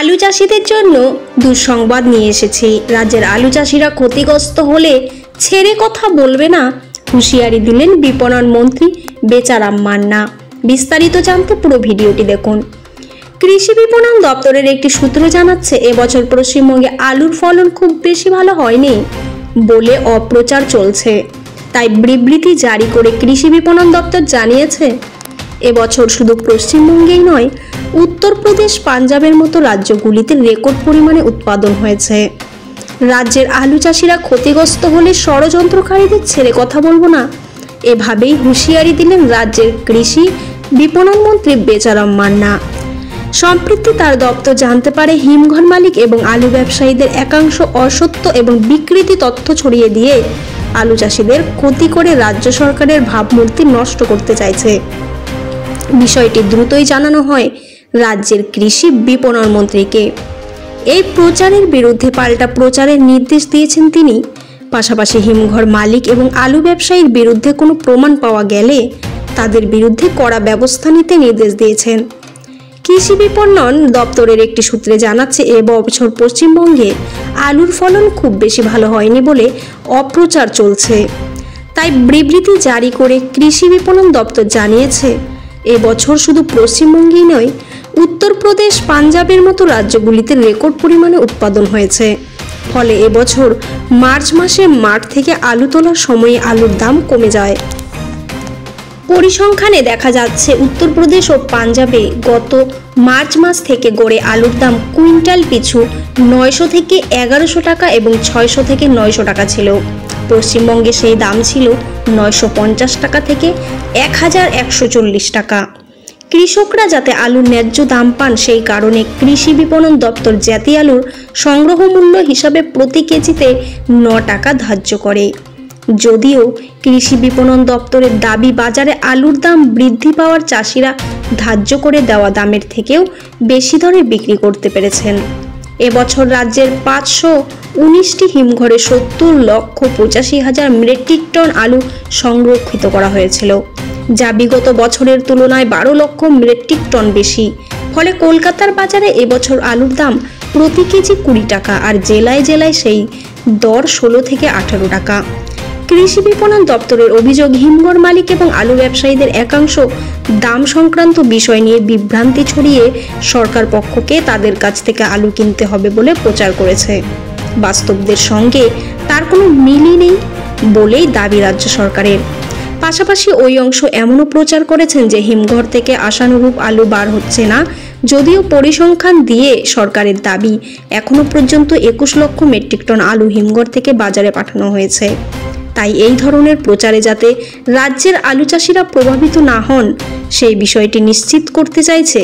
আলু চাষিদের জন্য দুঃসংবাদ নিয়ে এসেছি। রাজ্যের আলু চাষিরা ক্ষতিগ্রস্ত হলে ছেড়ে কথা বলবে না, হুঁশিয়ারি দিলেন বিপণন মন্ত্রী বেচারাম মান্না। বিস্তারিত জানতে পুরো ভিডিওটি দেখুন। কৃষি বিপণন দপ্তরের একটি সূত্র জানাচ্ছে, এবছর পশ্চিমবঙ্গে আলুর ফলন খুব বেশি ভালো হয়নি বলে অপপ্রচার চলছে। তাই বিবৃতি জারি করে কৃষি বিপণন দপ্তর জানিয়েছে, এবছর শুধু পশ্চিমবঙ্গেই নয়, উত্তরপ্রদেশ, পাঞ্জাবের মতো রাজ্যগুলিতে রেকর্ড পরিমাণে উৎপাদন হয়েছে। রাজ্যের আলু চাষিরা ক্ষতিগ্রস্ত হলে ষড়যন্ত্রকারীদের ছেড়ে কথা বলবো না, এভাবেই হুঁশিয়ারি দিলেন রাজ্যের কৃষি বিপণন মন্ত্রী বেচারাম মান্না। সম্প্রতি তার দপ্তর জানতে পারে, হিমঘর মালিক এবং আলু ব্যবসায়ীদের একাংশ অসত্য এবং বিকৃতি তথ্য ছড়িয়ে দিয়ে আলু চাষিদের ক্ষতি করে রাজ্য সরকারের ভাবমূর্তি নষ্ট করতে চাইছে। বিষয়টি দ্রুতই জানানো হয় রাজ্যের কৃষি বিপণন মন্ত্রীকে। এই প্রচারের বিরুদ্ধে পাল্টা প্রচারের নির্দেশ দিয়েছেন তিনি। পাশাপাশি হিমঘর মালিক এবং আলু ব্যবসায়ীর বিরুদ্ধে কোনো প্রমাণ পাওয়া গেলে তাদের বিরুদ্ধে কড়া ব্যবস্থা নিতে নির্দেশ দিয়েছেন। কৃষি বিপণন দপ্তরের একটি সূত্রে জানাচ্ছে, এবছর পশ্চিমবঙ্গে আলুর ফলন খুব বেশি ভালো হয়নি বলে অপপ্রচার চলছে। তাই বিবৃতি জারি করে কৃষি বিপণন দপ্তর জানিয়েছে, এবছর শুধু পশ্চিমবঙ্গেই নয়, উত্তরপ্রদেশ, পাঞ্জাবের মতো রাজ্যগুলিতে রেকর্ড পরিমাণে উৎপাদন হয়েছে। ফলে এবছর মার্চ মাসে মাঠ থেকে আলু তোলার সময়ে আলুর দাম কমে যায়। পরিসংখ্যানে দেখা যাচ্ছে, উত্তরপ্রদেশ ও পাঞ্জাবে গত মার্চ মাস থেকে গড়ে আলুর দাম কুইন্টাল পিছু 900 থেকে 1100 টাকা এবং 600 থেকে 900 টাকা ছিল। পশ্চিমবঙ্গে সেই দাম ছিল 950 টাকা থেকে 1140 টাকা। কৃষকরা যাতে আলুর ন্যায্য দাম পান, সেই কারণে কৃষি বিপণন দপ্তর জাতীয় আলুর সংগ্রহ মূল্য হিসাবে প্রতি কেজিতে 9 টাকা ধার্য করে। যদিও কৃষি বিপণন দপ্তরের দাবি, বাজারে আলুর দাম বৃদ্ধি পাওয়ার চাষিরা ধার্য করে দেওয়া দামের থেকেও বেশি দরে বিক্রি করতে পেরেছেন। এবছর রাজ্যের 519টি হিমঘরে 70,85,000 মেট্রিক টন আলু সংরক্ষিত করা হয়েছিল, যা বিগত বছরের তুলনায় 12 লক্ষ মেট্রিক টন বেশি। ফলে কলকাতার বাজারে এবছর আলুর দাম প্রতি কেজি 20 টাকা, আর জেলায় জেলায় সেই দর 16 থেকে 18 টাকা। কৃষি বিপণন দপ্তরের অভিযোগ, হিমঘর মালিক এবং আলু ব্যবসায়ীদের একাংশ দাম সংক্রান্ত বিষয় নিয়ে বিভ্রান্তি ছড়িয়ে সরকার পক্ষকে তাদের কাছ থেকে আলু কিনতে হবে বলে প্রচার করেছে। বাস্তবদের সঙ্গে তার কোনো মিলই নেই বলেই দাবি রাজ্য সরকারের। পাশাপাশি ওই অংশ এমনও প্রচার করেছেন যে হিমঘর থেকে আশানুরূপ আলু বার হচ্ছে না। যদিও পরিসংখ্যান দিয়ে সরকারের দাবি, এখনো পর্যন্ত 21 লক্ষ মেট্রিক টন আলু হিমঘর থেকে বাজারে পাঠানো হয়েছে। তাই এই ধরনের প্রচারে যাতে রাজ্যের আলু চাষিরা প্রভাবিত না হন, সেই বিষয়টি নিশ্চিত করতে চাইছে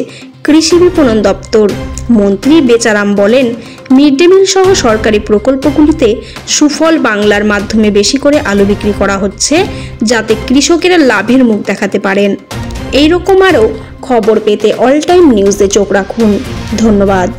কৃষি বিপণন দপ্তর। মন্ত্রী বেচারাম বলেন, মিড ডে মিল সহ সরকারি প্রকল্পগুলিতে সুফল বাংলার মাধ্যমে বেশি করে আলু বিক্রি করা হচ্ছে, যাতে কৃষকেরা লাভের মুখ দেখাতে পারেন। এই রকম আরও খবর পেতে অল টাইম নিউজে চোখ রাখুন। ধন্যবাদ।